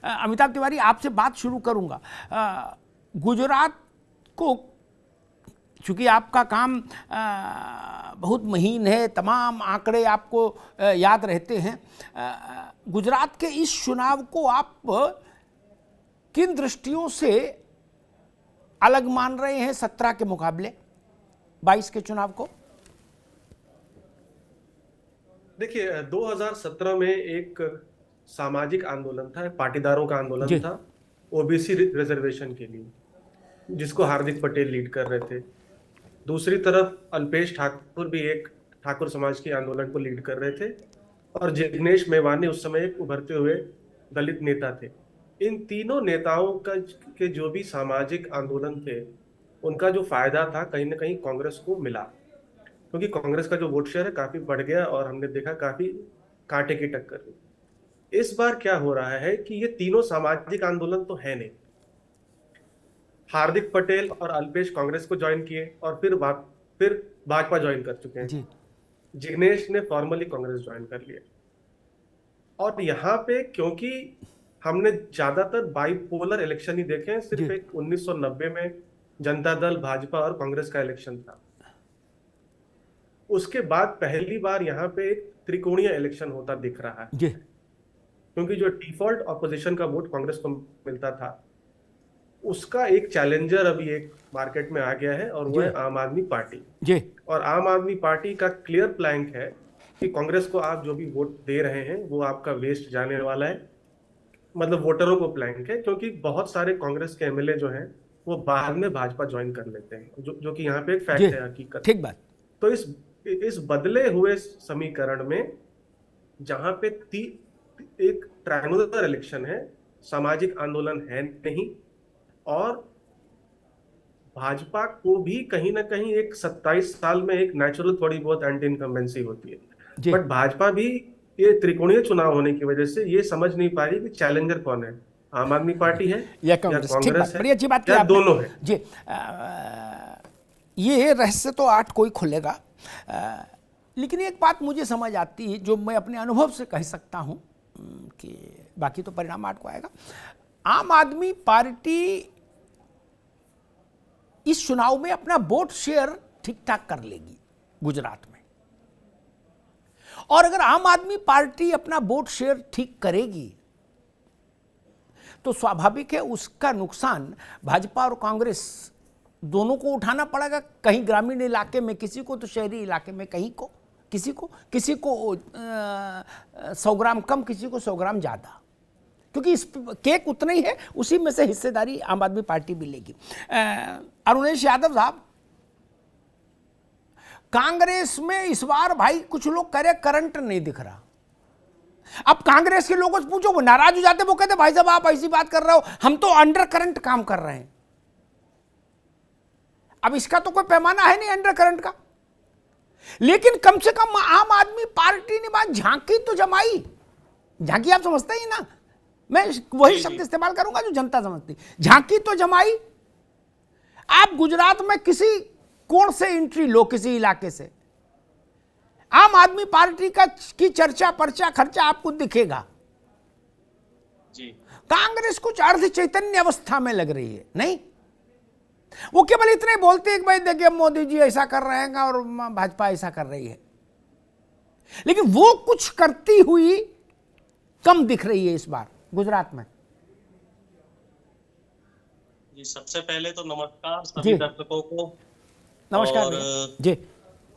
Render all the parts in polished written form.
अमिताभ तिवारी, आपसे बात शुरू करूंगा। गुजरात को, चूंकि आपका काम बहुत महीन है, तमाम आंकड़े आपको याद रहते हैं, गुजरात के इस चुनाव को आप किन दृष्टियों से अलग मान रहे हैं 17 के मुकाबले 22 के चुनाव को? देखिए, 2017 में एक सामाजिक आंदोलन था, पाटीदारों का आंदोलन था ओबीसी रिजर्वेशन के लिए, जिसको हार्दिक पटेल लीड कर रहे थे। दूसरी तरफ अल्पेश ठाकुर भी एक ठाकुर समाज के आंदोलन को लीड कर रहे थे, और जिग्नेश मेवानी उस समय एक उभरते हुए दलित नेता थे। इन तीनों नेताओं का के जो भी सामाजिक आंदोलन थे, उनका जो फायदा था कहीं ना कहीं कांग्रेस को मिला, क्योंकि कांग्रेस का जो वोट शेयर है काफी बढ़ गया, और हमने देखा काफी कांटे की टक्कर हुई। इस बार क्या हो रहा है कि ये तीनों सामाजिक आंदोलन तो है नहीं। हार्दिक पटेल और अल्पेश कांग्रेस को ज्वाइन किए और फिर भाजपा ज्वाइन कर चुके हैं। जिग्नेश ने फॉर्मली कांग्रेस ज्वाइन कर लिया। और यहाँ पे क्योंकि हमने ज्यादातर बाइपोलर इलेक्शन ही देखे हैं, सिर्फ एक 1990 में जनता दल, भाजपा और कांग्रेस का इलेक्शन था। उसके बाद पहली बार यहाँ पे एक त्रिकोणीय इलेक्शन होता दिख रहा है, क्योंकि जो डिफॉल्ट ऑपोजिशन का वोट कांग्रेस को मिलता था, उसका एक चैलेंजर अभी एक मार्केट में आ गया है, और वो है आम आदमी पार्टी। और आम आदमी पार्टी का क्लियर प्लैंक है कि कांग्रेस को आप जो भी वोट दे रहे हैं वो आपका वेस्ट जाने वाला है। मतलब वोटरों को प्लैंक है, क्योंकि बहुत सारे कांग्रेस के एमएलए जो हैं वो बाद में भाजपा ज्वाइन कर लेते हैं, जो कि यहाँ पे एक फैक्ट है, हकीकत। ठीक बात। तो इस बदले हुए समीकरण में जहां पे एक ट्रायंगुलर इलेक्शन है, सामाजिक आंदोलन है नहीं, और भाजपा को भी कहीं ना कहीं एक 27 साल में एक नेचुरल थोड़ी बहुत एंटी इनकम्बेंसी होती है, बट भाजपा भी ये त्रिकोणीय चुनाव होने की वजह से ये समझ नहीं पा रही कि चैलेंजर कौन है, आम आदमी पार्टी है या कांग्रेस है, बड़ी अच्छी बात या दोनों है। जी, ये रहस्य तो आज कोई खुलेगा, लेकिन एक बात मुझे समझ आती है, जो मैं अपने अनुभव से कह सकता हूं, कि बाकी तो परिणाम आपको आएगा। आम आदमी पार्टी इस चुनाव में अपना वोट शेयर ठीक ठाक कर लेगी गुजरात में, और अगर आम आदमी पार्टी अपना वोट शेयर ठीक करेगी तो स्वाभाविक है उसका नुकसान भाजपा और कांग्रेस दोनों को उठाना पड़ेगा। कहीं ग्रामीण इलाके में किसी को, तो शहरी इलाके में कहीं को किसी को 100 ग्राम कम, किसी को 100 ग्राम ज़्यादा, क्योंकि इस केक उतना ही है, उसी में से हिस्सेदारी आम आदमी पार्टी भी लेगी। अरुणेश यादव साहब, कांग्रेस में इस बार भाई कुछ लोग कह रहे करंट नहीं दिख रहा। अब कांग्रेस के लोगों से पूछो, वो नाराज हो जाते, वो कहते भाई साहब आप ऐसी बात कर रहे हो, हम तो अंडर करंट काम कर रहे हैं। अब इसका तो कोई पैमाना है नहीं अंडर करंट का, लेकिन कम से कम आम आदमी पार्टी ने बात झांकी तो जमाई। झांकी आप समझते ही ना, मैं वही शब्द इस्तेमाल करूंगा जो जनता समझती, झांकी तो जमाई। आप गुजरात में किसी कोण से एंट्री लो, किसी इलाके से, आम आदमी पार्टी की चर्चा, पर्चा, खर्चा आपको दिखेगा। जी। कांग्रेस कुछ अर्ध चैतन्य अवस्था में लग रही है, नहीं? वो केवल इतने बोलते हैं कि भाई देखिए मोदी जी ऐसा कर रहे हैं और भाजपा ऐसा कर रही है, लेकिन वो कुछ करती हुई कम दिख रही है इस बार गुजरात में। जी, सबसे पहले तो नमस्कार सभी दर्शकों को। नमस्कार जी।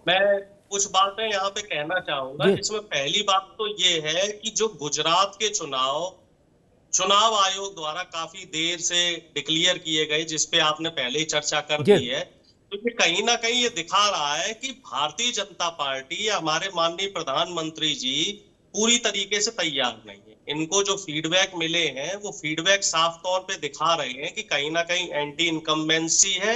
मैं कुछ बातें यहाँ पे कहना चाहूंगा। इसमें पहली बात तो ये है कि जो गुजरात के चुनाव आयोग द्वारा काफी देर से डिक्लेयर किए गए, जिसपे आपने पहले ही चर्चा कर दी है, तो ये कहीं ना कहीं ये दिखा रहा है कि भारतीय जनता पार्टी या हमारे माननीय प्रधानमंत्री जी पूरी तरीके से तैयार नहीं है। इनको जो फीडबैक मिले हैं वो फीडबैक साफ तौर पे दिखा रहे हैं कि कहीं ना कहीं एंटी इनकम्बेंसी है,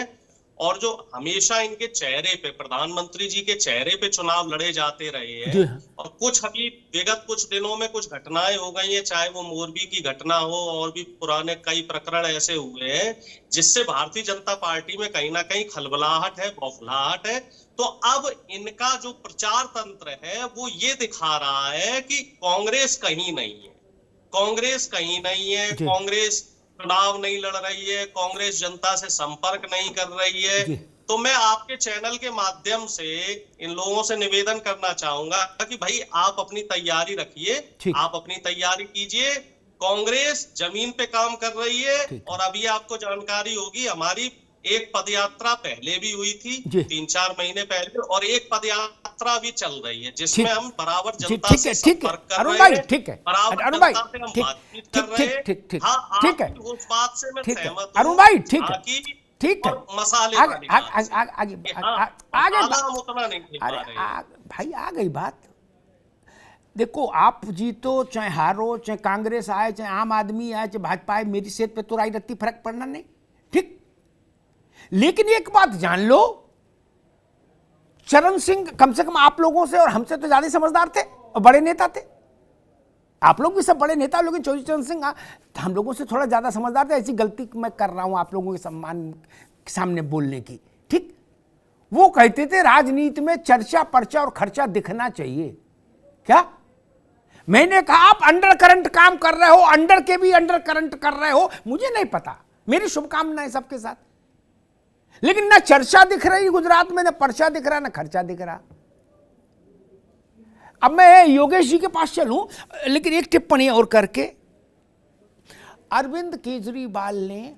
और जो हमेशा इनके चेहरे पे, प्रधानमंत्री जी के चेहरे पे चुनाव लड़े जाते रहे हैं, और कुछ अभी विगत कुछ दिनों में कुछ घटनाएं हो गई हैं, चाहे वो मोरबी की घटना हो और भी पुराने कई प्रकरण ऐसे हुए हैं जिससे भारतीय जनता पार्टी में कहीं ना कहीं खलबलाहट है, बौखलाहट है। तो अब इनका जो प्रचार तंत्र है वो ये दिखा रहा है कि कांग्रेस कहीं नहीं है, कांग्रेस कहीं नहीं है, जी। कांग्रेस चुनाव नहीं लड़ रही है, कांग्रेस जनता से संपर्क नहीं कर रही है। जी। तो मैं आपके चैनल के माध्यम से इन लोगों से निवेदन करना चाहूंगा कि भाई आप अपनी तैयारी रखिए, ठीक। आप अपनी तैयारी कीजिए। कांग्रेस जमीन पे काम कर रही है ठीक। और अभी आपको जानकारी होगी, हमारी एक पदयात्रा पहले भी हुई थी, जी। 3-4 महीने पहले, और एक पदयात्रा भी चल रही है जिसमें ठीक। हम बराबर जी, जनता ठीक से है, ठीक है संपर्क कर अरुण रहे भाई, हैं, ठीक है बराबर अरुण भाई, जनता से हम ठीक बातचीत ठीक कर रहे ठीक हैं। ठीक ठीक हाँ, ठीक है, आपकी उस बात से मैं ठीक है सहमत अरुण हूँ। भाई, ठीक है, बाकी ठीक है, और मसाले आगे वाली बात से। आगे कि हाँ, आगे मसाला हम उतना नहीं दे पा अरे रहे हैं। भाई आ गई बात। देखो आप जीतो चाहे हारो, चाहे कांग्रेस आए, चाहे आम आदमी आए, चाहे भाजपा आए, मेरी सेहत पे तो राई रत्ती फर्क पड़ना नहीं, ठीक। लेकिन एक बात जान लो, चरण सिंह कम से कम आप लोगों से और हमसे तो ज्यादा समझदार थे और बड़े नेता थे। आप लोग भी सब बड़े नेता, लेकिन चरण सिंह हम लोगों से थोड़ा ज्यादा समझदार थे। ऐसी गलती मैं कर रहा हूं आप लोगों के सम्मान के सामने बोलने की, ठीक। वो कहते थे राजनीति में चर्चा पर्चा और खर्चा दिखना चाहिए। क्या मैंने कहा आप अंडर करंट काम कर रहे हो, अंडर के भी अंडर करंट कर रहे हो, मुझे नहीं पता, मेरी शुभकामनाएं सबके साथ। लेकिन ना चर्चा दिख रही गुजरात में, ना पर्चा दिख रहा, ना खर्चा दिख रहा। अब मैं योगेश जी के पास चलूं, लेकिन एक टिप्पणी और करके, अरविंद केजरीवाल ने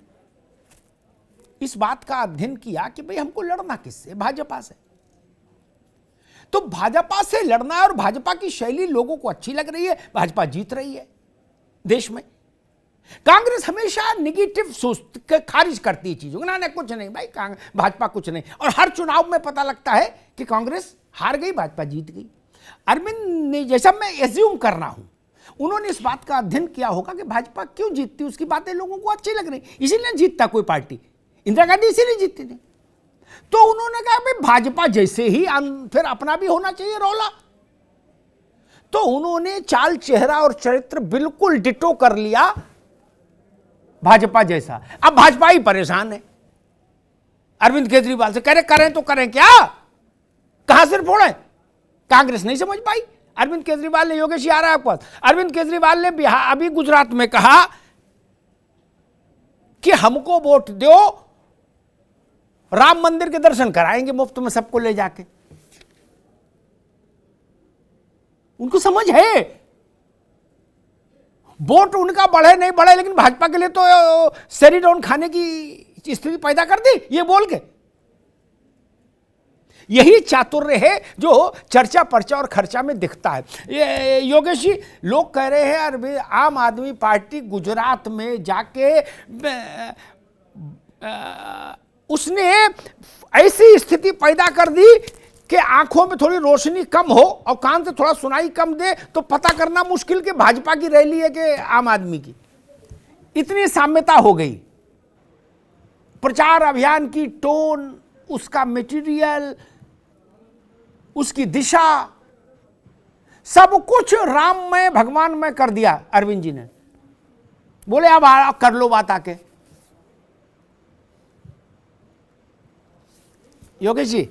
इस बात का अध्ययन किया कि भाई हमको लड़ना किससे, भाजपा से। तो भाजपा से लड़ना है और भाजपा की शैली लोगों को अच्छी लग रही है, भाजपा जीत रही है देश में। कांग्रेस हमेशा निगेटिव सोच खारिज करती है चीजों को, ना कुछ नहीं भाई, भाजपा कुछ नहीं, और हर चुनाव में पता लगता है कि कांग्रेस हार गई, भाजपा जीत गई। अरविंद ने, जैसा मैं एज्यूम कर रहा हूं, उन्होंने इस बात का अध्ययन किया होगा कि भाजपा क्यों जीतती, उसकी बातें लोगों को अच्छी लग रही, इसीलिए जीतता कोई पार्टी। इंदिरा गांधी इसीलिए जीतती थी। तो उन्होंने कहा भाई भाजपा जैसे ही फिर अपना भी होना चाहिए रौला। तो उन्होंने चाल चेहरा और चरित्र बिल्कुल डिटो कर लिया भाजपा जैसा। अब भाजपा ही परेशान है अरविंद केजरीवाल से, करें तो करें क्या, कहां सिर फोड़े। कांग्रेस नहीं समझ पाई। अरविंद केजरीवाल ने, योगेश आ रहा है आपके पास, अरविंद केजरीवाल ने बिहार अभी गुजरात में कहा कि हमको वोट दो, राम मंदिर के दर्शन कराएंगे मुफ्त में सबको ले जाके। उनको समझ है, वोट उनका बढ़े नहीं बढ़े, लेकिन भाजपा के लिए तो सेरीडॉन खाने की स्थिति पैदा कर दी ये बोल के। यही चातुर्य है जो चर्चा पर्चा और खर्चा में दिखता है। ये योगेश जी, लोग कह रहे हैं अरे आम आदमी पार्टी गुजरात में जाके उसने ऐसी स्थिति पैदा कर दी कि आंखों में थोड़ी रोशनी कम हो और कान से थोड़ा सुनाई कम दे तो पता करना मुश्किल कि भाजपा की रैली है कि आम आदमी की। इतनी साम्यता हो गई। प्रचार अभियान की टोन, उसका मटेरियल, उसकी दिशा, सब कुछ राममय भगवानमय कर दिया अरविंद जी ने। बोले अब कर लो बात आके। योगेश जी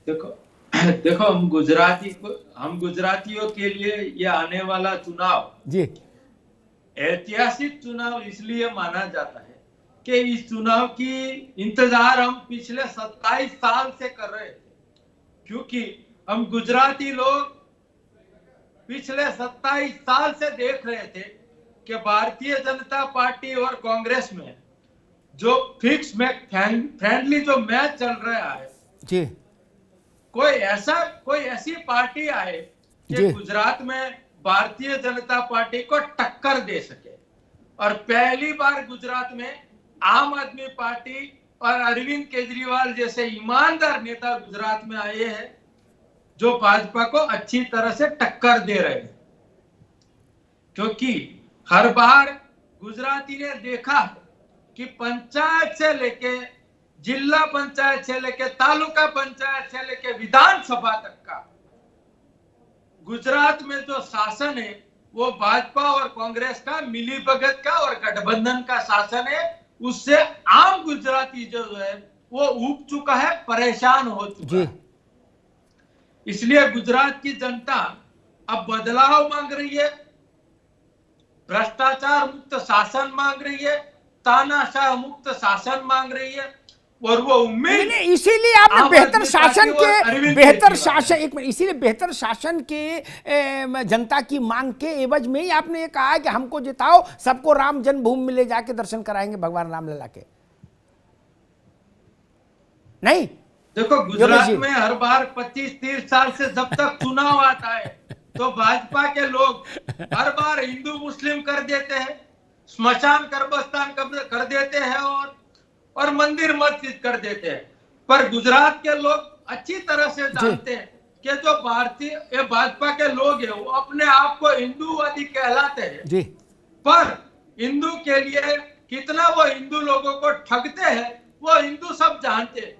देखो हम गुजरातियों के लिए ये आने वाला चुनाव जी ऐतिहासिक चुनाव इसलिए माना जाता है कि इस चुनाव की इंतजार हम पिछले 27 साल से कर रहे थे, क्योंकि हम गुजराती लोग पिछले 27 साल से देख रहे थे कि भारतीय जनता पार्टी और कांग्रेस में जो फिक्स मैच फ्रेंडली जो मैच चल रहा है जी, कोई ऐसी पार्टी आए कि गुजरात में भारतीय जनता पार्टी को टक्कर दे सके। और पहली बार गुजरात में आम आदमी पार्टी और अरविंद केजरीवाल जैसे ईमानदार नेता गुजरात में आए हैं जो भाजपा को अच्छी तरह से टक्कर दे रहे हैं। क्योंकि हर बार गुजराती ने देखा कि पंचायत से लेके जिला पंचायत से लेके तालुका पंचायत से लेके विधानसभा तक का गुजरात में जो शासन है वो भाजपा और कांग्रेस का मिलीभगत का और गठबंधन का शासन है। उससे आम गुजराती जो है वो ऊब चुका है, परेशान हो चुका है। इसलिए गुजरात की जनता अब बदलाव मांग रही है। भ्रष्टाचार मुक्त शासन मांग रही है, तानाशाह मुक्त शासन मांग रही है, और वो उम्मीद इसीलिए आपने आम बेहतर आदमी शासन पार्टी और के अरविंद बेहतर केजरीवाल शासन एक मिनट इसीलिए बेहतर शासन के जनता की मांग के एवज में ही आपने ये कहा कि हमको जिताओ, सबको राम जन्मभूमि में ले जाके दर्शन कराएंगे भगवान रामलला के। नहीं देखो, गुजरात में हर बार 25-30 साल से जब तक चुनाव आता है तो भाजपा के लोग हर बार हिंदू मुस्लिम कर देते हैं, स्मशान कब्रिस्तान कर देते हैं और मंदिर मस्जिद कर देते हैं। पर गुजरात के लोग अच्छी तरह से जानते हैं कि जो भारतीय भाजपा के लोग हैं वो अपने आप को हिंदूवादी कहलाते हैं जी, पर हिंदू के लिए कितना वो हिंदू लोगों को ठगते हैं वो हिंदू सब जानते हैं।